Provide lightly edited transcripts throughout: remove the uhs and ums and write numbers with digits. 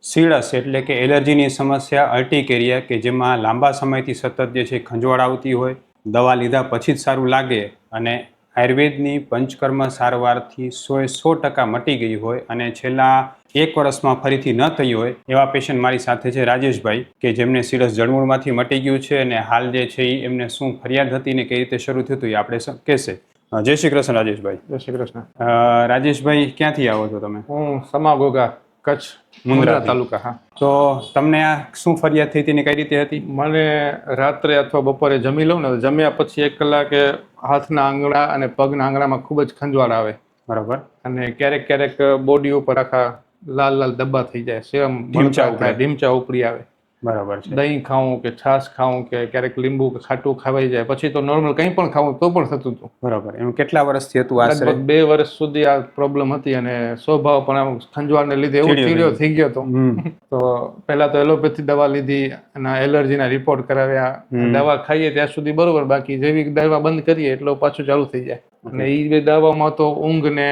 સીળસ એટલે કે એલર્જીની સમસ્યા અર્ટિકેરિયા કે જેમાં લાંબા સમયથી સતત જે છે ખંજવાળ આવતી હોય, દવા લીધા પછી જ સારું લાગે અને આયુર્વેદની પંચકર્મ સારવારથી 100% મટી ગઈ હોય અને છેલ્લા 1 વર્ષમાં ફરીથી ન થઈ હોય એવા પેશન્ટ મારી સાથે છે રાજેશભાઈ, કે જેમને સીળસ જળમૂળમાંથી મટી ગયું છે અને હાલ જે છે એ એમને શું ફરિયાદ હતી ને કઈ રીતે શરૂ થયું હતું એ આપણે કહેશે. જય શ્રી કૃષ્ણ રાજેશભાઈ. જય શ્રી કૃષ્ણ. રાજેશભાઈ, ક્યાંથી આવો છો તમે? હું સમાગોગા, કચ્છ, મુંદ્રા તાલુકા. હા. તો તમને આ શું ફરિયાદ થઈ હતી ને કઈ રીતે હતી? મને રાત્રે અથવા બપોરે જમી લઉં ને જમ્યા પછી 1 કલાકે હાથના આંગળા અને પગના આંગળામાં ખૂબ જ ખંજવાળ આવે. બરાબર. અને ક્યારેક ક્યારેક બોડી ઉપર આખા લાલ લાલ ધબ્બા થઈ જાય, સેમ ઢીમચા ઉપડી આવે. બરાબર છે. દહીં ખાવું કે છાશ ખાવું કે ક્યારેક લીંબુ કે ખાટું ખવાઈ જાય, પછી તો નોર્મલ કંઈ પણ ખાવું તો પણ થતું હતું. બરાબર. એમ કેટલા વર્ષથી હતું? આશરે લગભગ 2 વર્ષ સુધી આ પ્રોબ્લેમ હતી અને સ્વભાવ પણ આમ ખંજવાળને લીધે એવું ચીડિયો થઈ ગયો હતો. તો પહેલા તો એલોપેથી દવા લીધી અને એલર્જીના રિપોર્ટ કરાવ્યા. દવા ખાઈએ ત્યાં સુધી બરોબર, બાકી જેવી દવા બંધ કરીએ એટલે પાછું ચાલુ થઈ જાય. અને એ દવામાં તો ઊંઘ ને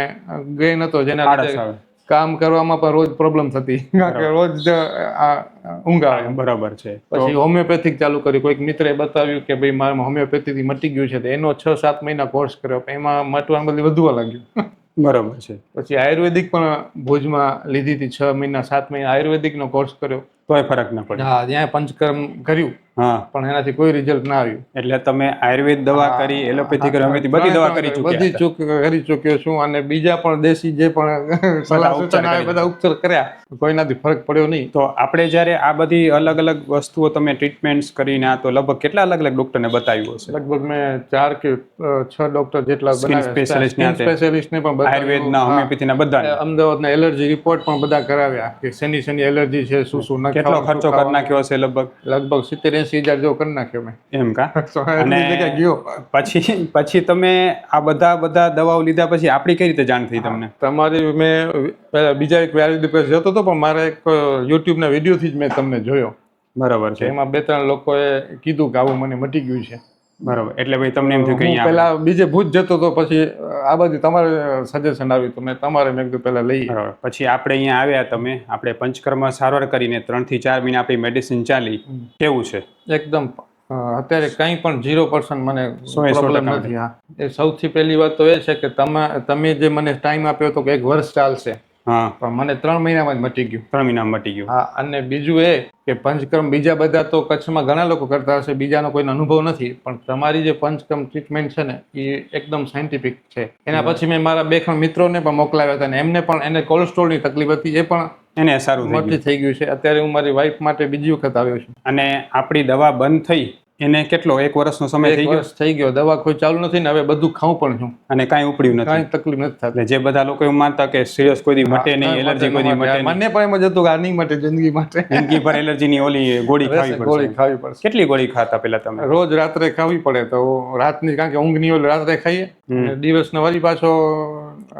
ગઈ નતો, જેના લીધે કામ કરવામાં પણ રોજ પ્રોબ્લેમ થતી, રોજ ઊંઘ આવે. બરાબર છે. પછી હોમિયોપેથિક ચાલુ કર્યું. કોઈક મિત્રે બતાવ્યું કે ભાઈ મારે હોમિયોપેથીથી મટી ગયું છે, તો એનો 6-7 મહિના કોર્સ કર્યો. એમાં મટવાનું બધું વધવા લાગ્યું. બરાબર છે. પછી આયુર્વેદિક પણ ભુજમાં લીધી હતી. 6 મહિના 7 મહિના આયુર્વેદિકનો કોર્સ કર્યો, તોય ફરક ન પડ્યો. હા, ત્યાં પંચકર્મ કર્યું. હા, પણ એનાથી કોઈ રિઝલ્ટ ના આવ્યું. એટલે તમે આયુર્વેદ દવા કરી, એલોપેથી કરી, હોમિયોપેથી બધી દવા કરી ચૂક્યો છું અને બીજા પણ દેશી જે પણ સલાહ સૂચન આવે બધા ઉપચાર કર્યા, કોઈનાથી ફરક પડ્યો નહીં. તો આપણે જ્યારે આ બધી અલગ અલગ વસ્તુઓ તમે ટ્રીટમેન્ટ્સ કરીને આ તો લગભગ કેટલા અલગ અલગ ડોક્ટરને બતાવ્યું હશે? લગભગ મેં 4 કે 6 ડોક્ટર જેટલા સ્પેશિયાલિસ્ટને પણ આયુર્વેદના, હોમિયોપેથીના બધા, અમદાવાદના એલર્જી રિપોર્ટ પણ બધા કરાવ્યા કે શેની એલર્જી છે, શું ન. કેટલો ખર્ચો કરી નાખ્યો હશે? લગભગ 70-80 હજાર જેવો કરી નાખ્યો મેં. એમ કા? અને ગયો પછી તમે આ બધા દવાઓ લીધા પછી આપણી કઈ રીતે જાણ થઈ તમને? તમારી મેં બીજા એક વ્યારી પાસે જતો હતો, પણ મારા એક યુટ્યુબના વિડીયોથી જ મેં તમને જોયો. બરાબર છે. એમાં 2-3 લોકોએ કીધું કે આવું મને મટી ગયું છે. બરાબર. એટલે ભાઈ તમને એમ થયું કે અહીંયા પહેલા બીજે ભૂજ જતો હતો, પછી આ બાજુ તમારે સજેશન આવ્યું તો મેં કીધું પહેલા લઈએ. બરાબર. પછી આપણે અહીંયા આવ્યા, આપણે પંચકર્મ સારવાર કરીને 3 થી 4 મહિના આપણી મેડિસિન ચાલી. કેવું છે? એકદમ અત્યારે કંઈ પણ 0% મને પ્રોબ્લેમ નથી. હા, એ સૌથી પહેલી વાત તો એ છે કે તમે જે મને ટાઈમ આપ્યો હતો કે 1 વર્ષ ચાલશે, હા, પણ મને 3 મહિનામાં જ મટી ગયું. 3 મહિનામાં મટી ગયું. હા. અને બીજું એ કે પંચકર્મ બીજા બધા તો કચ્છમાં ઘણા લોકો કરતા હશે, બીજાનો કોઈનો અનુભવ નથી, પણ તમારી જે પંચકર્મ ટ્રીટમેન્ટ છે ને એ એકદમ સાયન્ટિફિક છે. એના પછી મેં મારા 2 મિત્રોને પણ મોકલાવ્યા હતા અને એમને પણ એને કોલેસ્ટ્રોલની તકલીફ હતી, એ પણ એને સારું થઈ ગયું છે. અત્યારે હું મારી વાઈફ માટે બીજી વખત આવ્યો છું. અને આપણી દવા બંધ થઈ એને કેટલો 1 વર્ષનો સમય થઈ ગયો? 1 વર્ષ થઈ ગયો. દવા કોઈ ચાલુ નથી ને હવે બધું ખાવું પણ છું અને કાંઈ ઉપડ્યું નથી, કાંઈ તકલીફ નથી થતી. એટલે જે બધા લોકો એવું માનતા કે સીરિયસ કોઈ દી મટે નહીં, એલર્જી કોઈ દી મટે નહીં, મને પણ એમ જ હતું કે આ નહીં મટે જિંદગી માટે, જિંદગી પર એલર્જીની ઓલી ગોળી ખાવી પડશે. કેટલી ગોળી ખાતા પેલા તમે? રોજ રાત્રે ખાવી પડે તો રાતની, કારણ કે ઊંઘ નહીં હોય રાત્રે ખાઈએ, દિવસનો વળી પાછો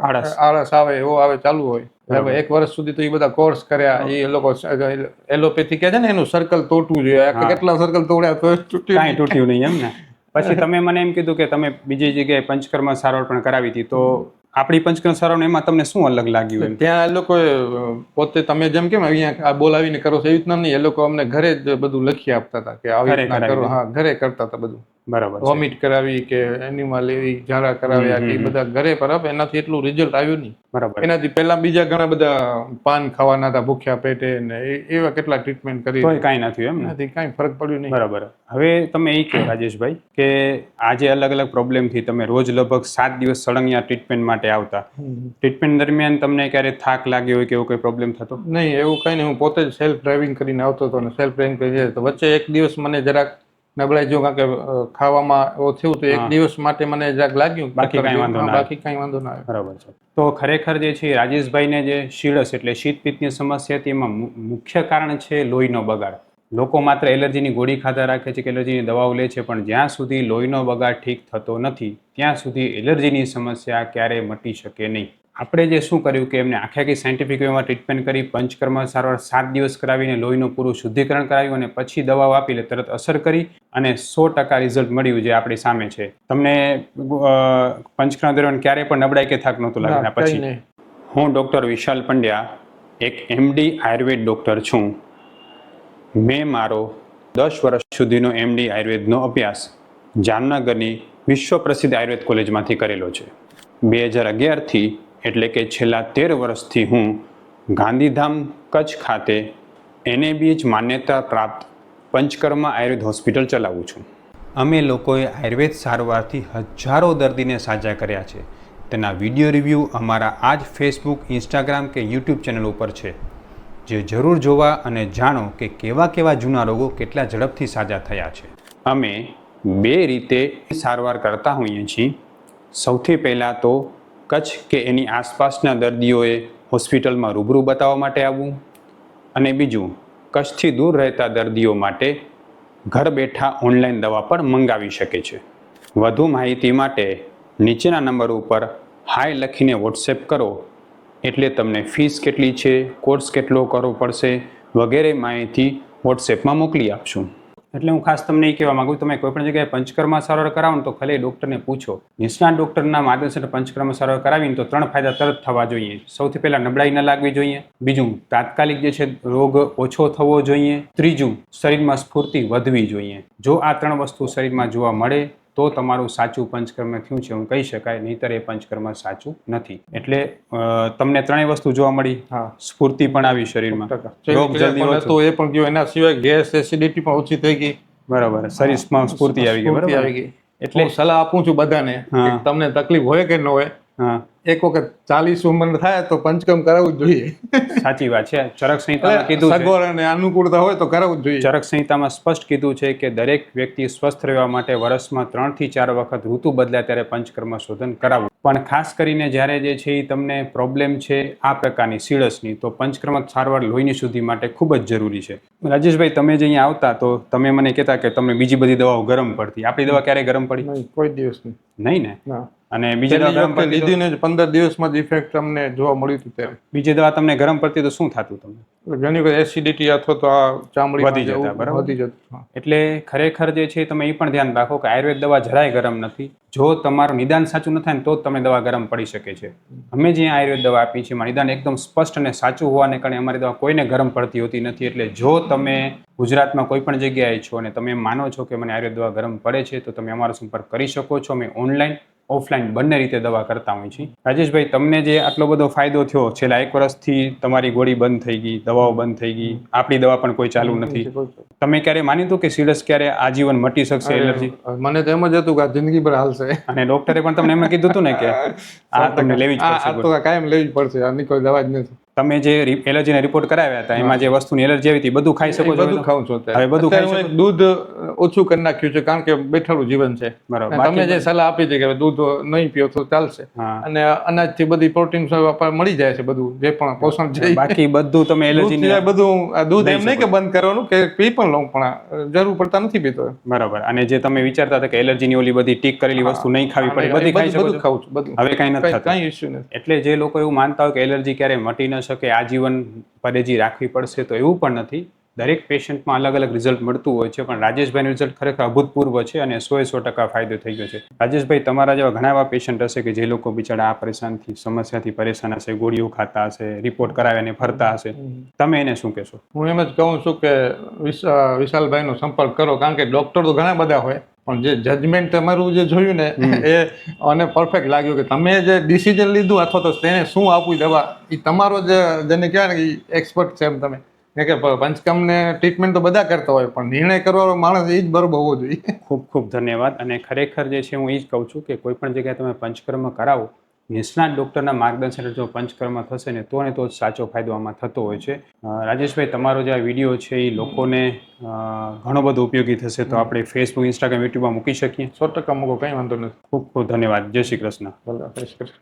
આળસ આવે એવો આવે ચાલુ હોય. 1 વર્ષ સુધી તો એ બધા કોર્સ કર્યા. એ લોકો એલોપેથી કહે છે ને, એનું સર્કલ તોડવું જોઈએ. કેટલા સર્કલ તોડ્યા તો કાંઈ તૂટ્યું નહીં એમ ને? પછી તમે મને એમ કીધું કે તમે બીજી જગ્યાએ પંચકર્મ સારવાર પણ કરાવી હતી, તો આપણી પંચકર્મ સારવાર એમાં તમને શું અલગ લાગ્યું? ત્યાં એ લોકો પોતે તમે જેમ કેમ અહીંયા આ બોલાવીને કરો છો એવી રીતના નહીં, એ લોકો અમને ઘરે જ બધું લખી આપતા હતા કે આવી રીતના કરો. હા, ઘરે કરતા હતા બધું. બરાબર. વોમિટ કરાવી કે એનિમલ એવી ઝાડા કરાવ્યા કે બધા ઘરે પર, એનાથી એટલું રિઝલ્ટ આવ્યું નહીં. બરાબર. એનાથી પહેલા બીજા ઘણા બધા પાન ખાવાના હતા ભૂખ્યા પેટે ને એવા કેટલા ટ્રીટમેન્ટ કરી, તોય કાંઈ નથી એમ? નથી, કાંઈ ફરક પડ્યું નહીં. બરાબર. હવે તમે એ કહો રાજેશભાઈ કે આજે અલગ અલગ પ્રોબ્લેમથી તમે રોજ લગભગ 7 દિવસ સળંગિયા ટ્રીટમેન્ટ માટે આવતા, ટ્રીટમેન્ટ દરમિયાન તમને ક્યારે થાક લાગ્યો હોય કે એવો કોઈ પ્રોબ્લેમ થતો? નહીં, એવું કંઈ નહીં. હું પોતે જ સેલ્ફ ડ્રાઇવિંગ કરીને આવતો હતો અને સેલ્ફ ડ્રાઇવિંગ કરી તો વચ્ચે 1 દિવસ મને જરાક નબળાઈ જો, કારણ કે ખાવામાં એવું થયું તો 1 દિવસ માટે મને જરાક લાગ્યું, બાકી કાંઈ વાંધો ના આવે. બરાબર છે. તો ખરેખર જે છે રાજેશભાઈને જે સીળસ એટલે શીત પિત્તની સમસ્યા હતી, એમાં મુખ્ય કારણ છે લોહીનો બગાડ. લોકો માત્ર એલર્જીની ગોળી ખાતા રાખે છે કે એલર્જીની દવાઓ લે છે, પણ જ્યાં સુધી લોહીનો બગાડ ઠીક થતો નથી ત્યાં સુધી એલર્જીની સમસ્યા ક્યારેય મટી શકે નહીં. આપણે જે શું કર્યું કે એમને આખી સાયન્ટિફિક વેમાં ટ્રીટમેન્ટ કરી, પંચકર્મ સારવાર 7 દિવસ કરાવીને લોહીનું પૂરું શુદ્ધિકરણ કરાવ્યું અને પછી દવાઓ આપી લે તરત અસર કરી અને 100% રિઝલ્ટ મળ્યું જે આપણી સામે છે. તમને પંચકર્મ દરમિયાન ક્યારેય પણ નબળાઈ કે થાક નહોતું લાગ્યું? પછી હું ડૉક્ટર વિશાલ પંડ્યા, એક MD આયુર્વેદ ડૉક્ટર છું. મેં મારો 10 વર્ષ સુધીનો MD આયુર્વેદનો અભ્યાસ જામનગરની વિશ્વ પ્રસિદ્ધ આયુર્વેદ કોલેજમાંથી કરેલો છે. 2011થી એટલે કે છેલ્લા 13 વર્ષથી હું ગાંધીધામ કચ્છ ખાતે NABH માન્યતા પ્રાપ્ત પંચકર્મા આયુર્વેદ હોસ્પિટલ ચલાવું છું. અમે લોકોએ આયુર્વેદ સારવારથી હજારો દર્દીને સાજા કર્યા છે. તેના વિડીયો રિવ્યૂ અમારા આ જ ફેસબુક, ઇન્સ્ટાગ્રામ કે યુટ્યુબ ચેનલ ઉપર છે, જે જરૂર જોવા અને જાણો કે કેવા જૂના રોગો કેટલા ઝડપથી સાજા થયા છે. અમે 2 રીતે સારવાર કરતા હોઈએ છીએ. સૌથી પહેલાં તો કચ્છ કે એની આસપાસના દર્દીઓએ હોસ્પિટલમાં રૂબરૂ બતાવવા માટે આવવું, અને બીજું કચ્છથી દૂર રહેતા દર્દીઓ માટે ઘર બેઠા ઓનલાઈન દવા પણ મંગાવી શકે છે. વધુ માહિતી માટે નીચેના નંબર ઉપર હાય લખીને વોટ્સએપ કરો, એટલે તમને ફીસ કેટલી છે, કોર્સ કેટલો કરવો પડશે વગેરે માહિતી વોટ્સએપમાં મોકલી આપશું. એટલે હું ખાસ તમને એ કહેવા માગું, તમે કોઈપણ જગ્યાએ પંચકર્મા સારવાર કરાવો ને તો ખાલી ડૉક્ટરને પૂછો. નિષ્ણાત ડૉક્ટરના માર્ગદર્શન પંચકર્મા સારવાર કરાવીને તો 3 ફાયદા તરત થવા જોઈએ. સૌથી પહેલાં નબળાઈ ન લાગવી જોઈએ. બીજું, તાત્કાલિક જે છે રોગ ઓછો થવો જોઈએ. ત્રીજું, શરીરમાં સ્ફૂર્તિ વધવી જોઈએ. જો આ 3 વસ્તુ શરીરમાં જોવા મળે તો તમારું સાચું પંચકર્મ થયું છે હું કહી શકાય, નહીંતર એ પંચકર્મ સાચું નથી. એટલે તમને 3 વસ્તુ જોવા મળી. સ્ફૂર્તિ પણ આવી શરીરમાં, રોગ જલ્દી તો એ પણ ગયો. એના સિવાય ગેસ, એસિડિટી પણ ઓછી થઈ ગઈ. બરાબર, શરીરમાં સ્ફૂર્તિ આવી ગઈ. બરાબર, આવી ગઈ. એટલે સલાહ આપું છું બધાને, તમને તકલીફ હોય કે ન હોય, એક વખત 40 ઉંમર થાય તો પંચકર્મ કરાવવું જ જોઈએ. સાચી વાત છે. ચરક સંહિતામાં કીધું છે, સગવડ અને અનુકૂળતા હોય તો કરાવવું જ જોઈએ. ચરક સંહિતામાં સ્પષ્ટ કીધું છે કે દરેક વ્યક્તિ સ્વસ્થ રહેવા માટે વર્ષમાં 3 થી 4 વખત ઋતુ બદલાય ત્યારે પંચકર્મ શોધન કરાવવું. પણ ખાસ કરીને જ્યારે જે છે એ તમને પ્રોબ્લેમ છે આ પ્રકારની સીળસની, તો પંચકર્મ સારવાર લોહીની શુદ્ધિ માટે ખૂબ જ જરૂરી છે. રાજેશભાઈ, તમે જે અહીંયા આવતા તો તમે મને કહેતા કે તમને બીજી બધી દવાઓ ગરમ પડતી. આપણી દવા ક્યારે ગરમ પડી? કોઈ દિવસ નહીં. નહીં ને? અને બીજી દવા ગરમ પડતી લીધી ને 15 દિવસમાં જ ઇફેક્ટ અમને જોવા મળી હતી. ત્યારે બીજી દવા તમને ગરમ પડતી તો શું થતું તમને? ઘણી વખત એસિડિટી અથવા તો આ ચામડી વધી જતા. બરાબર. એટલે ખરેખર જે છે તમે એ પણ ધ્યાન રાખો કે આયુર્વેદ દવા જરાય ગરમ નથી. જો તમારું નિદાન સાચું ન થાય ને તો જ તમને દવા ગરમ પડી શકે છે. અમે જે આયુર્વેદ દવા આપી છે એમાં નિદાન એકદમ સ્પષ્ટ અને સાચું હોવાને કારણે અમારી દવા કોઈને ગરમ પડતી હોતી નથી. એટલે જો તમે ગુજરાતમાં કોઈ પણ જગ્યાએ છો અને તમે માનો છો કે મને આયુર્વેદ દવા ગરમ પડે છે તો તમે અમારો સંપર્ક કરી શકો છો. અમે ઓનલાઈન, ઓફલાઈન બંને રીતે દવા કરતા હોઈએ છીએ. રાજેશભાઈ, તમને જે આટલો બધો ફાયદો થયો, છેલ્લા 1 વર્ષથી તમારી ગોળી બંધ થઈ ગઈ, દવાઓ બંધ થઈ ગઈ, આપણી દવા પણ કોઈ ચાલુ નથી, તમે ક્યારે માન્યું હતું કે સીળસ ક્યારે આજીવન મટી શકશે એલર્જી? મને તો એમ જ હતું કે આ જિંદગી ભર હાલશે. અને ડોક્ટરે પણ તમને એમ કીધું હતું ને કે આ તમને લેવી જ પડશે? આ તો કાયમ લેવી જ પડશે, આની કોઈ દવા જ નથી. તમે જે એલર્જીના રિપોર્ટ કરાવ્યા હતા એમાં જે વસ્તુની એલર્જી આવી હતી બધું ખાઈ શકો છો? બધું ખાઉં છું. હવે બધું ખાઈ શકો? દૂધ ઓછું કરી નાખ્યું છે કારણ કે બેઠાડું જીવન છે. બરાબર. તમે જે સલાહ આપી છે કે દૂધ નહીં પીઓ તો ચાલશે, અને અનાજથી બધી પ્રોટીન મળી જાય છે, બધું જે પણ પોષણ છે. બાકી બધું તમે એલર્જી બધું દૂધ એમ નહીં કે બંધ કરવાનું, કે પી પણ લઉં પણ જરૂર પડતા નથી પીતો. બરાબર. અને જે તમે વિચારતા હતા કે એલર્જીની ઓલી બધી ટીક કરેલી વસ્તુ નહીં ખાવી પડે, બધી ખાઈ શકો છો? ખાઉં છું બધું. હવે કાંઈ નથી થતું? કાંઈ ઇશ્યુ નથી. એટલે જે લોકો એવું માનતા હોય કે એલર્જી ક્યારે મટી ન શકે, આજીવન પરેજી રાખવી પડશે, તો એવું પણ નથી. દરેક પેશન્ટમાં અલગ અલગ રિઝલ્ટ મળતું હોય છે, પણ રાજેશભાઈનું રિઝલ્ટ ખરેખર અભૂતપૂર્વ છે અને 100% ફાયદો થઈ ગયો છે. રાજેશભાઈ, તમારા જેવા ઘણા એવા પેશન્ટ હશે કે જે લોકો બિચારા આ સમસ્યાથી પરેશાન હશે, ગોળીઓ ખાતા હશે, રિપોર્ટ કરાવીને ફરતા હશે, તમે એને શું કહેશો? હું એમ જ કહું છું કે વિશાલભાઈનો સંપર્ક કરો, કારણ કે ડોક્ટર તો ઘણા બધા હોય, પણ જે જજમેન્ટ તમારું જે જોયું ને એ અને પરફેક્ટ લાગ્યું કે તમે જે ડિસિઝન લીધું અથવા તો તેને શું આપવું દવા, એ તમારો જેને કહેવાય ને એક્સપર્ટ છે એમ તમે કે પંચકર્મને ટ્રીટમેન્ટ તો બધા કરતા હોય, પણ નિર્ણય કરવાનો માણસ એ જ બરોબર હોવો જોઈએ. ખૂબ ખૂબ ધન્યવાદ. અને ખરેખર જે છે હું એ જ કહું છું કે કોઈ પણ જગ્યાએ તમે પંચકર્મ કરાવો, નિષ્ણાત ડૉક્ટરના માર્ગદર્શન જો પંચકર્મ થશે ને તો જ સાચો ફાયદો આમાં થતો હોય છે. રાજેશભાઈ, તમારો જે આ વિડીયો છે એ લોકોને ઘણો બધો ઉપયોગી થશે, તો આપણે ફેસબુક, ઇન્સ્ટાગ્રામ, યુટ્યુબમાં મૂકી શકીએ? 100% મૂકો, કંઈ વાંધો નથી. ખૂબ ખૂબ ધન્યવાદ. જય શ્રી કૃષ્ણ. ભલે, જય શ્રી કૃષ્ણ.